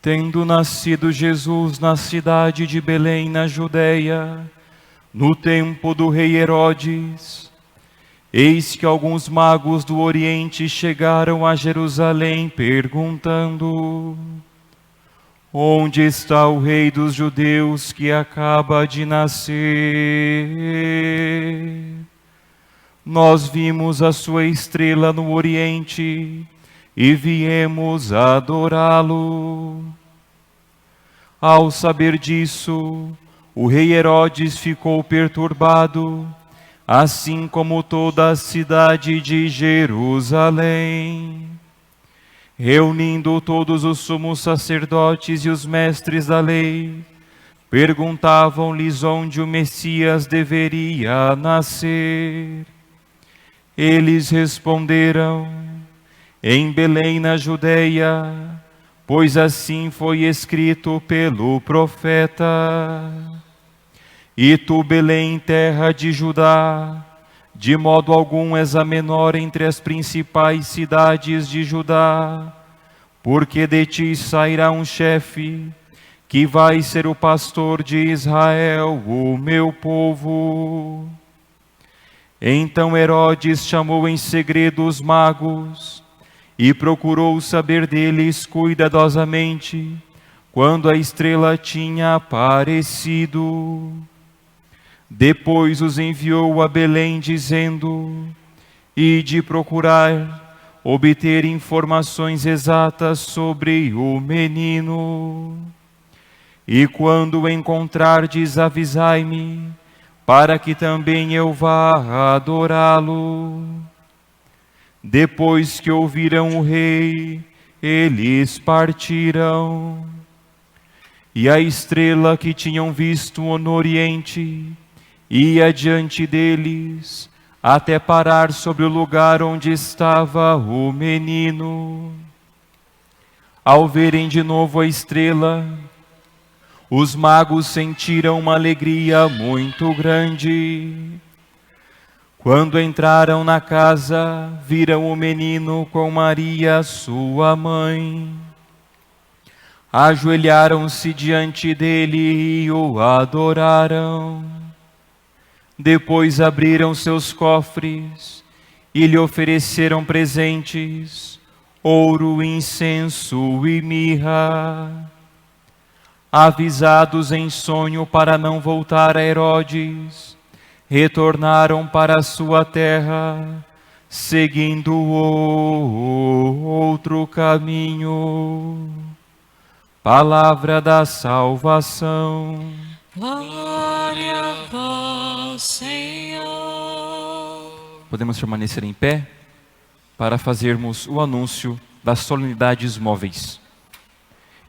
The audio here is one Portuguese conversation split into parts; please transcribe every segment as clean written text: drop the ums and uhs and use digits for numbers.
Tendo nascido Jesus na cidade de Belém, na Judeia, no tempo do rei Herodes, eis que alguns magos do Oriente chegaram a Jerusalém, perguntando: onde está o rei dos judeus que acaba de nascer? Nós vimos a sua estrela no Oriente e viemos adorá-lo. Ao saber disso, o rei Herodes ficou perturbado, assim como toda a cidade de Jerusalém. Reunindo todos os sumos sacerdotes e os mestres da lei, perguntavam-lhes onde o Messias deveria nascer. Eles responderam: em Belém, na Judeia, pois assim foi escrito pelo profeta. E tu, Belém, terra de Judá, de modo algum és a menor entre as principais cidades de Judá, porque de ti sairá um chefe, que vai ser o pastor de Israel, o meu povo. Então Herodes chamou em segredo os magos, e procurou saber deles cuidadosamente, quando a estrela tinha aparecido. Depois os enviou a Belém, dizendo: ide procurar, obter informações exatas sobre o menino. E quando o encontrardes, avisai-me, para que também eu vá adorá-lo. Depois que ouviram o rei, eles partiram. E a estrela que tinham visto no Oriente ia diante deles, até parar sobre o lugar onde estava o menino. Ao verem de novo a estrela, os magos sentiram uma alegria muito grande. Quando entraram na casa, viram o menino com Maria, sua mãe. Ajoelharam-se diante dele e o adoraram. Depois abriram seus cofres e lhe ofereceram presentes: ouro, incenso e mirra. Avisados em sonho para não voltar a Herodes, retornaram para a sua terra, seguindo o outro caminho. Palavra da salvação. Glória a vós, Senhor. Podemos permanecer em pé para fazermos o anúncio das solenidades móveis.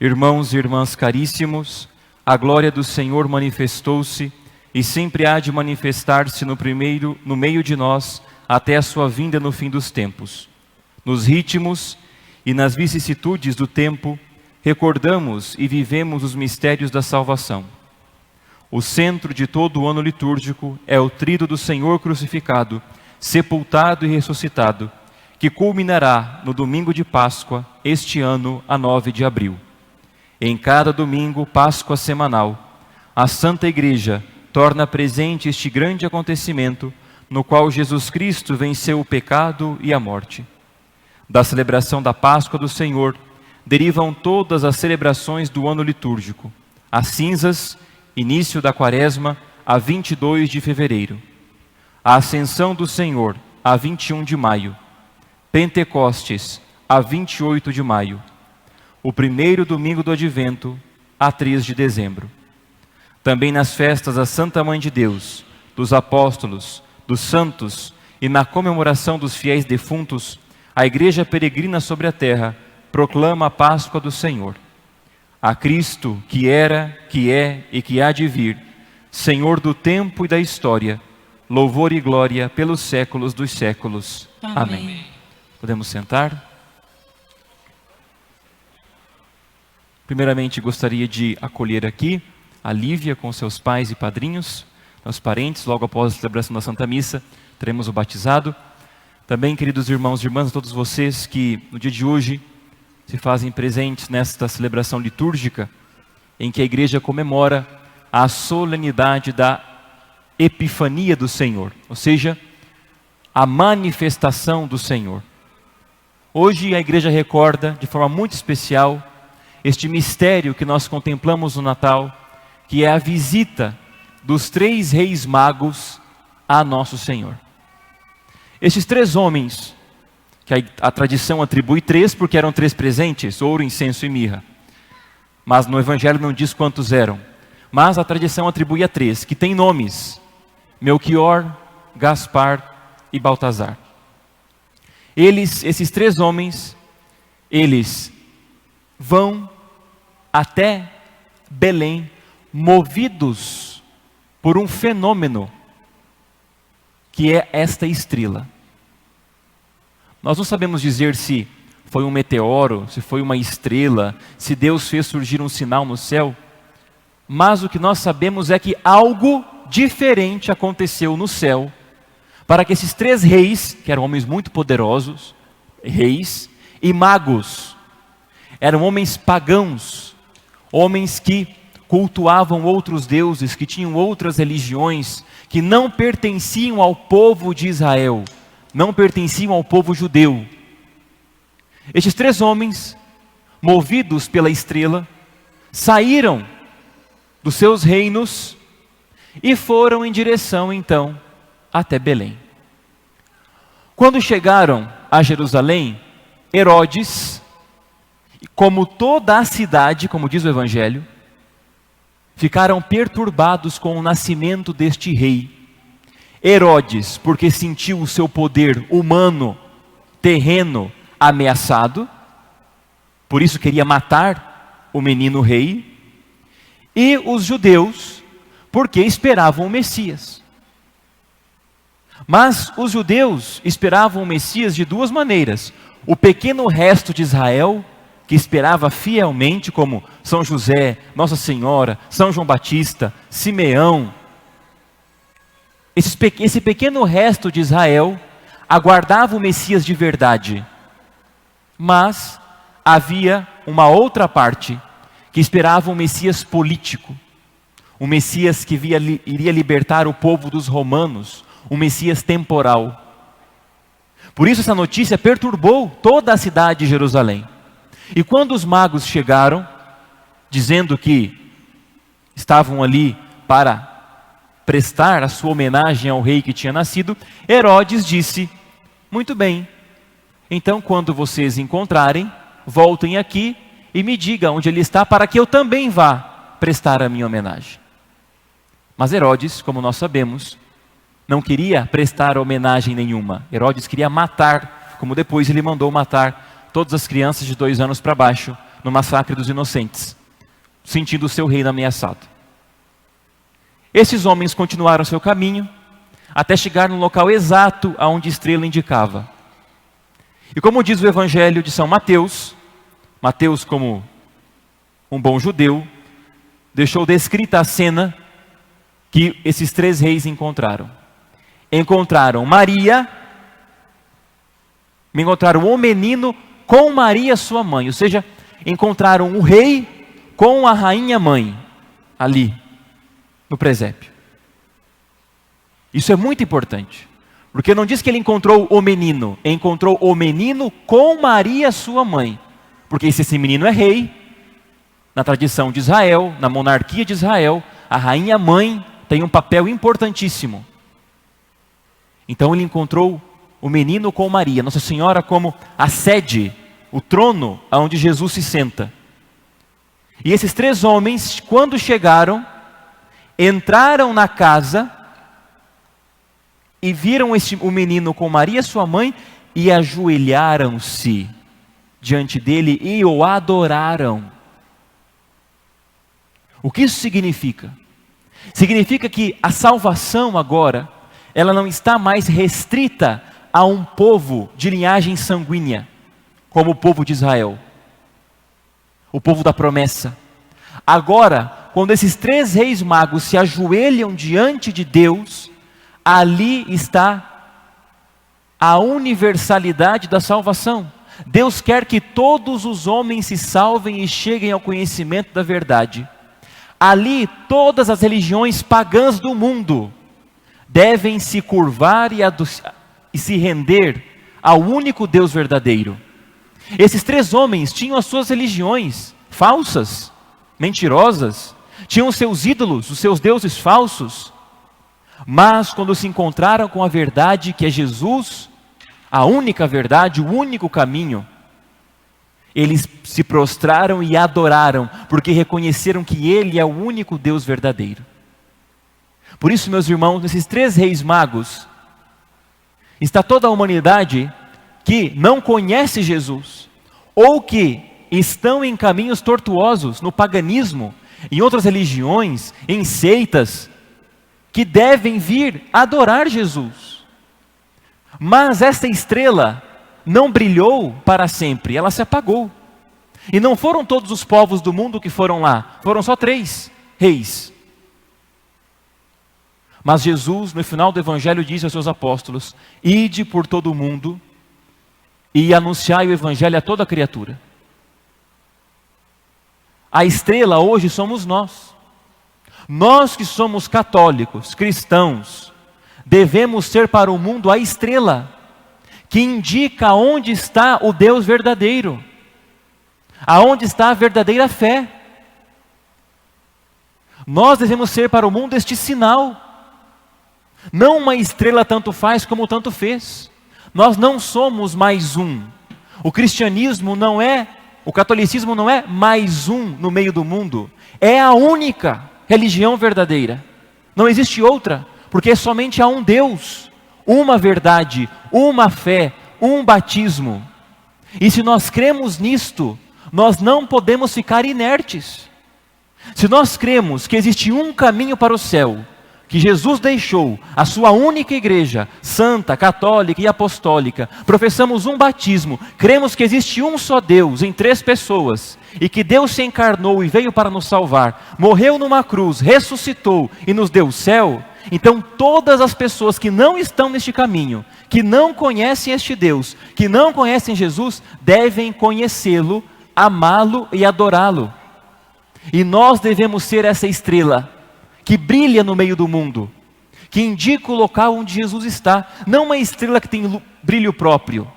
Irmãos e irmãs caríssimos, a glória do Senhor manifestou-se e sempre há de manifestar-se no meio de nós até a sua vinda no fim dos tempos. Nos ritmos e nas vicissitudes do tempo, recordamos e vivemos os mistérios da salvação. O centro de todo o ano litúrgico é o trido do Senhor crucificado, sepultado e ressuscitado, que culminará no domingo de Páscoa, este ano, a 9 de abril. Em cada domingo, Páscoa semanal, a Santa Igreja torna presente este grande acontecimento no qual Jesus Cristo venceu o pecado e a morte. Da celebração da Páscoa do Senhor derivam todas as celebrações do ano litúrgico: as cinzas, início da Quaresma, a 22 de fevereiro. A Ascensão do Senhor, a 21 de maio. Pentecostes, a 28 de maio. O primeiro domingo do Advento, a 3 de dezembro. Também nas festas da Santa Mãe de Deus, dos apóstolos, dos santos e na comemoração dos fiéis defuntos, a Igreja peregrina sobre a terra proclama a Páscoa do Senhor. A Cristo, que era, que é e que há de vir, Senhor do tempo e da história, louvor e glória pelos séculos dos séculos. Amém. Podemos sentar? Primeiramente, gostaria de acolher aqui a Lívia com seus pais e padrinhos, meus parentes. Logo após a celebração da Santa Missa, teremos o batizado. Também, queridos irmãos e irmãs, todos vocês que no dia de hoje se fazem presentes nesta celebração litúrgica, em que a igreja comemora a solenidade da Epifania do Senhor, ou seja, a manifestação do Senhor. Hoje a igreja recorda de forma muito especial este mistério que nós contemplamos no Natal, que é a visita dos 3 reis magos a nosso Senhor. Estes 3 homens, que a tradição atribui 3 porque eram 3 presentes, ouro, incenso e mirra. Mas no Evangelho não diz quantos eram. Mas a tradição atribui a 3, que têm nomes: Melquior, Gaspar e Baltazar. Esses 3 homens, eles vão até Belém, movidos por um fenômeno, que é esta estrela. Nós não sabemos dizer se foi um meteoro, se foi uma estrela, se Deus fez surgir um sinal no céu, mas o que nós sabemos é que algo diferente aconteceu no céu, para que esses 3 reis, que eram homens muito poderosos, reis e magos, eram homens pagãos, homens que cultuavam outros deuses, que tinham outras religiões, que não pertenciam ao povo de Israel, não pertenciam ao povo judeu. Estes 3 homens, movidos pela estrela, saíram dos seus reinos e foram em direção, então, até Belém. Quando chegaram a Jerusalém, Herodes, como toda a cidade, como diz o Evangelho, ficaram perturbados com o nascimento deste rei. Herodes, porque sentiu o seu poder humano, terreno, ameaçado, por isso queria matar o menino rei. E os judeus, porque esperavam o Messias. Mas os judeus esperavam o Messias de 2 maneiras. O pequeno resto de Israel, que esperava fielmente, como São José, Nossa Senhora, São João Batista, Simeão. Esse pequeno resto de Israel aguardava o Messias de verdade. Mas havia uma outra parte que esperava um Messias político, um Messias que iria libertar o povo dos romanos, um Messias temporal. Por isso essa notícia perturbou toda a cidade de Jerusalém. E quando os magos chegaram, dizendo que estavam ali para prestar a sua homenagem ao rei que tinha nascido, Herodes disse: muito bem, então quando vocês encontrarem, voltem aqui e me diga onde ele está, para que eu também vá prestar a minha homenagem. Mas Herodes, como nós sabemos, não queria prestar homenagem nenhuma. Herodes queria matar, como depois ele mandou matar todas as crianças de 2 anos para baixo, no massacre dos inocentes, sentindo o seu reino ameaçado. Esses homens continuaram seu caminho, até chegar no local exato aonde a estrela indicava. E como diz o Evangelho de São Mateus, Mateus, como um bom judeu, deixou descrita a cena que esses 3 reis encontraram. Encontraram o menino com Maria, sua mãe. Ou seja, encontraram o rei com a rainha mãe, ali, no presépio. Isso é muito importante, porque não diz que ele encontrou o menino com Maria, sua mãe. Porque se esse menino é rei, na tradição de Israel, na monarquia de Israel, a rainha mãe tem um papel importantíssimo. Então ele encontrou o menino com Maria, Nossa Senhora como a sede, o trono onde Jesus se senta. E esses 3 homens, quando chegaram, entraram na casa e viram o menino com Maria, sua mãe, e ajoelharam-se diante dele e o adoraram. O que isso significa? Significa que a salvação agora, ela não está mais restrita a um povo de linhagem sanguínea, como o povo de Israel, o povo da promessa. Agora, quando esses 3 reis magos se ajoelham diante de Deus, ali está a universalidade da salvação. Deus quer que todos os homens se salvem e cheguem ao conhecimento da verdade. Ali, todas as religiões pagãs do mundo devem se curvar e se render ao único Deus verdadeiro. Esses 3 homens tinham as suas religiões falsas, mentirosas, tinham seus ídolos, os seus deuses falsos, mas quando se encontraram com a verdade que é Jesus, a única verdade, o único caminho, eles se prostraram e adoraram, porque reconheceram que Ele é o único Deus verdadeiro. Por isso, meus irmãos, nesses 3 reis magos, está toda a humanidade que não conhece Jesus, ou que estão em caminhos tortuosos, no paganismo, em outras religiões, em seitas, que devem vir adorar Jesus. Mas esta estrela não brilhou para sempre, ela se apagou. E não foram todos os povos do mundo que foram lá, foram só 3 reis. Mas Jesus, no final do Evangelho, disse aos seus apóstolos: ide por todo o mundo e anunciai o Evangelho a toda criatura. A estrela hoje somos nós. Nós que somos católicos, cristãos, devemos ser para o mundo a estrela que indica onde está o Deus verdadeiro, aonde está a verdadeira fé. Nós devemos ser para o mundo este sinal. Não uma estrela tanto faz como tanto fez. Nós não somos mais um. O cristianismo não é, o catolicismo não é mais um no meio do mundo. É a única religião verdadeira. Não existe outra, porque somente há um Deus, uma verdade, uma fé, um batismo. E se nós cremos nisto, nós não podemos ficar inertes. Se nós cremos que existe um caminho para o céu, que Jesus deixou, a sua única igreja, santa, católica e apostólica, professamos um batismo, cremos que existe um só Deus em 3 pessoas, e que Deus se encarnou e veio para nos salvar, morreu numa cruz, ressuscitou e nos deu o céu, então todas as pessoas que não estão neste caminho, que não conhecem este Deus, que não conhecem Jesus, devem conhecê-lo, amá-lo e adorá-lo. E nós devemos ser essa estrela que brilha no meio do mundo, que indica o local onde Jesus está. Não uma estrela que tem brilho próprio,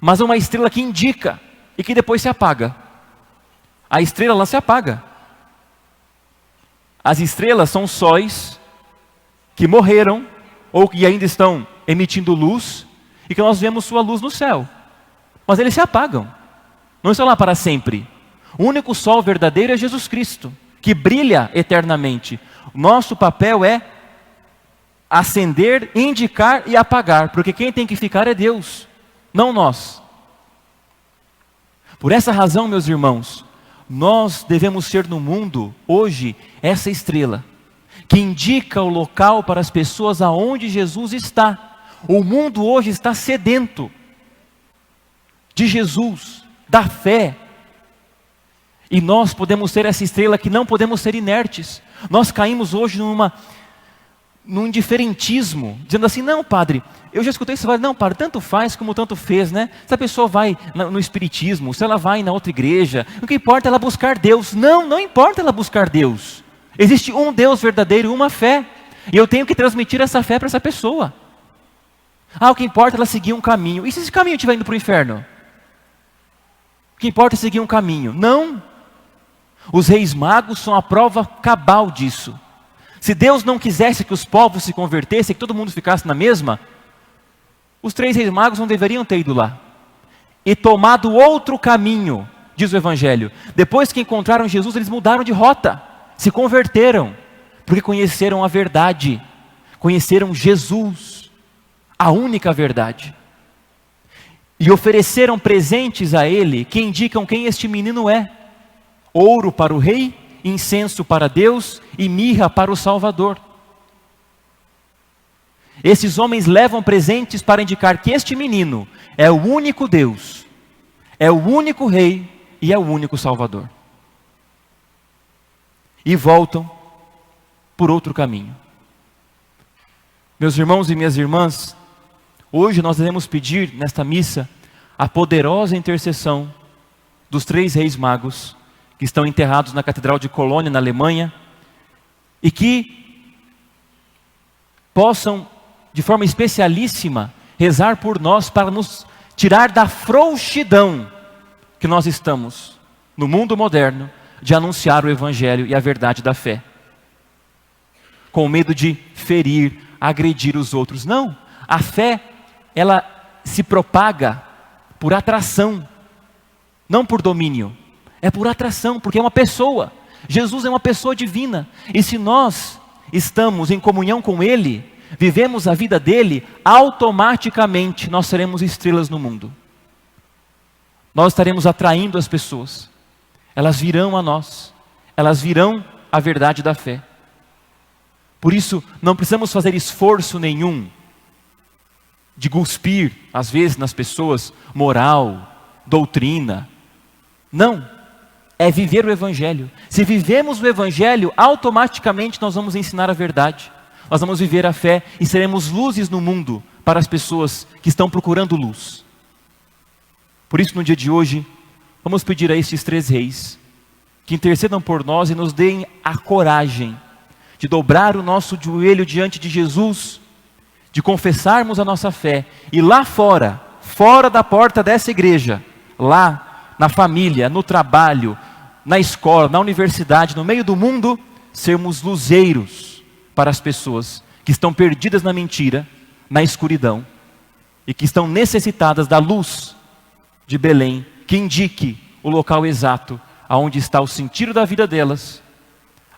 mas uma estrela que indica e que depois se apaga. A estrela, ela se apaga. As estrelas são sóis que morreram ou que ainda estão emitindo luz e que nós vemos sua luz no céu, mas eles se apagam, não estão lá para sempre. O único sol verdadeiro é Jesus Cristo, que brilha eternamente. Nosso papel é acender, indicar e apagar, porque quem tem que ficar é Deus, não nós. Por essa razão, meus irmãos, nós devemos ser no mundo, hoje, essa estrela, que indica o local para as pessoas aonde Jesus está. O mundo hoje está sedento de Jesus, da fé. E nós podemos ser essa estrela que não podemos ser inertes. Nós caímos hoje num indiferentismo, dizendo assim: não, padre, eu já escutei isso, não, padre, tanto faz como tanto fez, né? Se a pessoa vai no espiritismo, se ela vai na outra igreja, o que importa é ela buscar Deus. Não importa ela buscar Deus. Existe um Deus verdadeiro, uma fé, e eu tenho que transmitir essa fé para essa pessoa. O que importa é ela seguir um caminho. E se esse caminho estiver indo para o inferno? O que importa é seguir um caminho. Não. Os reis magos são a prova cabal disso. Se Deus não quisesse que os povos se convertessem, que todo mundo ficasse na mesma, os 3 reis magos não deveriam ter ido lá e tomado outro caminho, diz o Evangelho. Depois que encontraram Jesus, eles mudaram de rota, se converteram, porque conheceram a verdade, conheceram Jesus, a única verdade, e ofereceram presentes a ele que indicam quem este menino é: ouro para o rei, incenso para Deus e mirra para o Salvador. Esses homens levam presentes para indicar que este menino é o único Deus, é o único rei e é o único Salvador. E voltam por outro caminho. Meus irmãos e minhas irmãs, hoje nós devemos pedir nesta missa a poderosa intercessão dos 3 reis magos que estão enterrados na Catedral de Colônia, na Alemanha, e que possam, de forma especialíssima, rezar por nós para nos tirar da frouxidão que nós estamos no mundo moderno de anunciar o Evangelho e a verdade da fé, com medo de ferir, agredir os outros. Não, a fé, ela se propaga por atração, não por domínio, é por atração, porque é uma pessoa. Jesus é uma pessoa divina, e se nós estamos em comunhão com Ele, vivemos a vida dele, automaticamente nós seremos estrelas no mundo. Nós estaremos atraindo as pessoas, elas virão a nós, elas virão à verdade da fé. Por isso, não precisamos fazer esforço nenhum de cuspir, às vezes, nas pessoas, moral, doutrina. Não, é viver o Evangelho. Se vivemos o Evangelho, automaticamente nós vamos ensinar a verdade. Nós vamos viver a fé e seremos luzes no mundo para as pessoas que estão procurando luz. Por isso, no dia de hoje, vamos pedir a estes 3 reis que intercedam por nós e nos deem a coragem de dobrar o nosso joelho diante de Jesus, de confessarmos a nossa fé e lá fora, fora da porta dessa igreja, lá na família, no trabalho, na escola, na universidade, no meio do mundo, sermos luzeiros para as pessoas que estão perdidas na mentira, na escuridão, e que estão necessitadas da luz de Belém, que indique o local exato, aonde está o sentido da vida delas,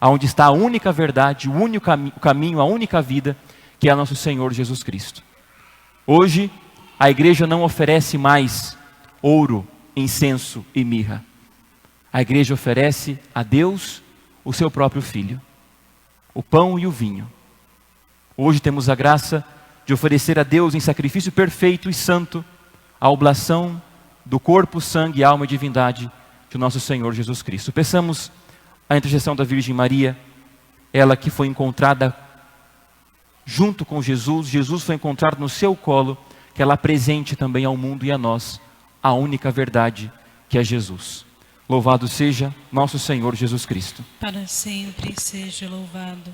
aonde está a única verdade, o único caminho, a única vida, que é nosso Senhor Jesus Cristo. Hoje, a igreja não oferece mais ouro, incenso e mirra. A igreja oferece a Deus o seu próprio Filho, o pão e o vinho. Hoje temos a graça de oferecer a Deus em sacrifício perfeito e santo a oblação do corpo, sangue, alma e divindade de nosso Senhor Jesus Cristo. Peçamos a intercessão da Virgem Maria, ela que foi encontrada junto com Jesus, Jesus foi encontrado no seu colo, que ela apresente também ao mundo e a nós a única verdade, que é Jesus. Louvado seja nosso Senhor Jesus Cristo. Para sempre seja louvado.